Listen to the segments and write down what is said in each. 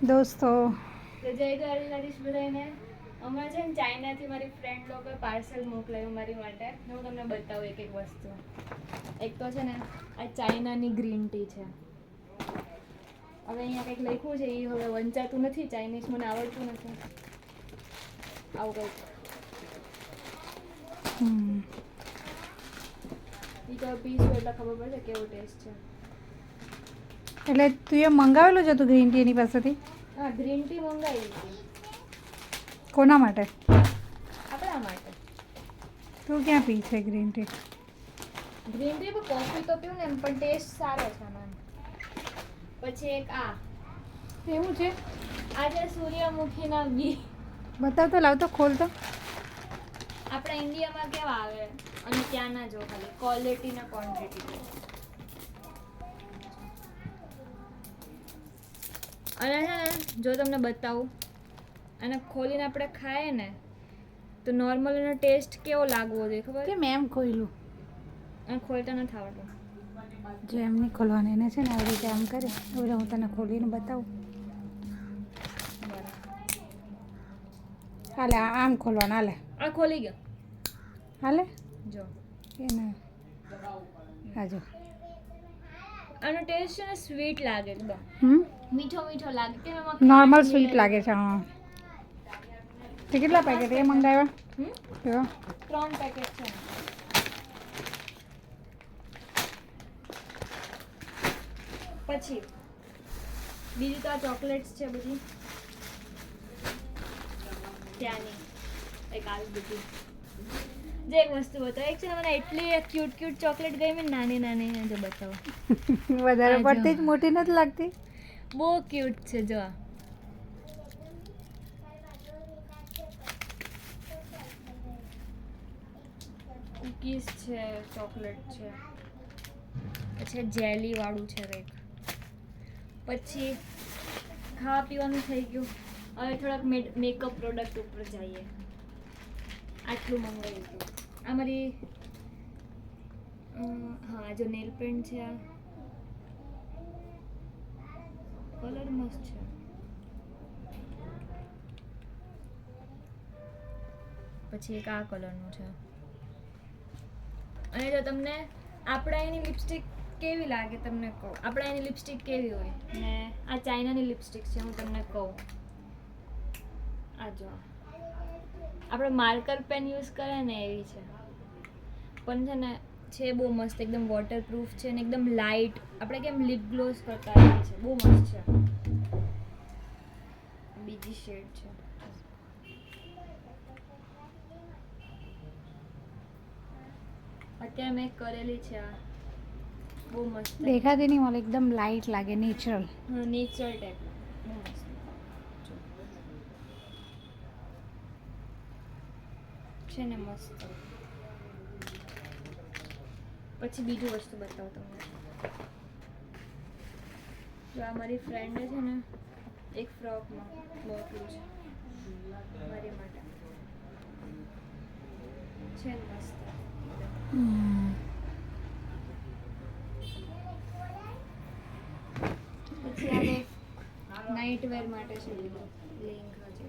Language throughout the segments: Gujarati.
દોસ્તો તો જય દ્વારકાધીશ બધાને. હમણાં છે ને ચાઇનાથી મારી ફ્રેન્ડ લોકોએ પાર્સલ મોકલાયું મારી માટે. હું તમને બતાવું એક એક વસ્તુ. એક તો છે ને આ ચાઇનાની ગ્રીન ટી છે. હવે અહીંયા કંઈક લખ્યું છે, એ હવે વંચાતું નથી. ચાઇનીઝ મને આવડતું નથી. આવું કંઈક એ તો પીશું એટલે ખબર પડશે કેવો ટેસ્ટ છે. એટલે તું એ મંગાવેલું છે તું ગ્રીન ટી એની પાસેથી? હા, ગ્રીન ટી મંગાવી હતી. કોના માટે? આપણા માટે. તું ક્યાં પી છે ગ્રીન ટી? ગ્રીન ટી પણ કોફી તો પીવું ને એમ, પણ ટેસ્ટ સારો છે મેમ. પછી એક આ એવું છે? આ છે સૂર્યમુખીના બી. બતાવ તો, લાવ તો, ખોલ તો. આપણા ઇન્ડિયામાં કેવા આવે અને ત્યાંના જો ખાલી ક્વોલિટી ને ક્વોન્ટિટી. અને છે ને જો તમને બતાવું, અને ખોલીને આપણે ખાઈએ ને તો નોર્મલ એનો ટેસ્ટ કેવો લાગવો જોઈએ ખબર? કેમ એમ ખોઈલું? અને ખોલતા નથી આવડતું. જો એમ નહીં ખોલવાનું, એને છે ને આવી રીતે આમ કરે. હવે હું તને ખોલીને બતાવું. હાલે આમ ખોલવાનું, હાલે. આ ખોલી ગયો. હાલે જો એને હા જો આનો ટેસ્ટ છે ને સ્વીટ લાગે એકદમ. મીઠો મીઠો લાગે કે એમાં નોર્મલ સ્વીટ લાગે છે. હા. તે કેટલા પેકેટ એ મંગાવ્યા? કેવા? 3 પેકેટ છે. પછી બીજી તો આ ચોકલેટ્સ છે બધી ત્યાંની. એક આવી બધી જે એક વસ્તુ બતાવો. એક છે ને મને એટલી ક્યુટ ક્યુટ ચોકલેટ ગઈ મેં, નાની નાની. જો બતાવો. વધારે પડતી જ મોટી નથી લાગતી? બહુ ક્યુટ છે. જો કુકીઝ છે, ચોકલેટ છે, પછી જેલી વાળું છે કંઈક. પછી ખાવા પીવાનું થઈ ગયું. હવે થોડાક મેકઅપ પ્રોડક્ટ ઉપર જઈએ. આટલું મંગાવ્યું હતું. આ મારી હા જો નેલ પેન્ટ છે. આ કલર મસ્ત છે. પછી એક આ કલરનું છે. અને જો તમને આપણા એની લિપસ્ટિક કેવી લાગે તમને કહું. આપણા એની લિપસ્ટિક કેવી હોય ને આ ચાઇનાની લિપસ્ટિક છે. હું તમને કહું, આ જો આપણે માર્કર પેન યુઝ કરે ને એવી છે. પણ છે ને છે બહુ મસ્ત, એકદમ વોટરપ્રૂફ છે ને એકદમ લાઇટ. આપણે કેમ લિપ ગ્લોસ કરતા એવી છે. બહુ મસ્ત છે. બીજી શેડ છે. અત્યારે મેં કરેલી છે. આ બહુ મસ્ત દેખાતી નહીં મને, એકદમ લાઇટ લાગે, નેચરલ. હા, નેચરલ ટાઈપ. બહુ મસ્ત છે ને, મસ્ત. પછી બીજું વસ્તુ બતાવું તમને. જો આ મારી ફ્રેન્ડે છે ને એક ફ્રોકમાં મોકલું છે મારી માટે. છે ને મસ્ત. પછી આ નાઇટ વેર માટે છે. લેંઘા છે,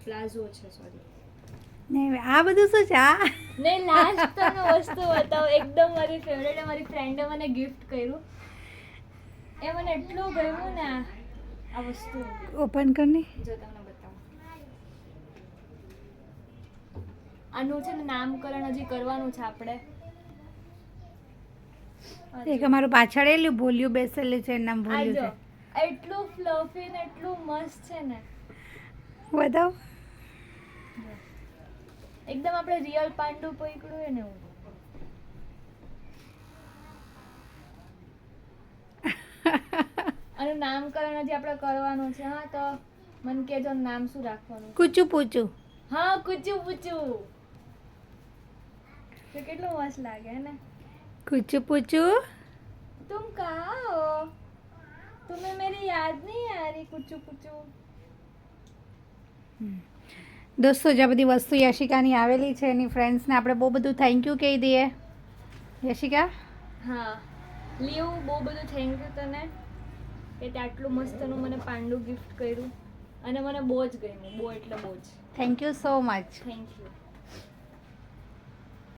પ્લાઝો છે, સોરી. ને આ બધું શું છે? આ નહીં, લાસ્ટ તમે વસ્તુ બતાવો. એકદમ મારી ફેવરેટ. મારી ફ્રેન્ડે મને ગિફ્ટ કર્યું. એ મને એટલું ગમ્યું ને આ વસ્તુ. ઓપન કરની. જો તમને બતાવું. આનું છે ને નામકરણ હજી કરવાનું છે આપણે. એક અમારું પાછળ એલું ભૂલ્યું બેસેલું છે, નામ આ ભૂલ્યું જો છે. એટલું ફ્લફી ને એટલું મસ્ત છે ને. બતાવ. એકદમ આપણે રિયલ પાંડુ પકડ્યું હોય ને એવું. આનું નામકરણ હજી આપણે કરવાનું છે. હા, તો મને કહેજો નામ શું રાખવાનું. કૂચું પૂચું. હા, કુચું પૂચું. તો કેટલું મસ્ત લાગે હે ને. કૂચું પૂચું. तुम कहाँ हो? तुम्हें मेरी याद नहीं आ रही? कुचू कुचू. દોસ્તો જે બધી વસ્તુ યશિકાની આવેલી છે એની ફ્રેન્ડ્સને આપણે બહુ બધું થેન્ક યુ કહી દઈએ. યશિકા? હા, લીવ બહુ બધું થેન્ક યુ તને. કે તે આટલું મસ્તનું મને પાંડુ ગિફ્ટ કર્યું અને મને બહુ જ ગમ્યું, બહુ એટલે બહુ જ. Thank you so much. Thank you.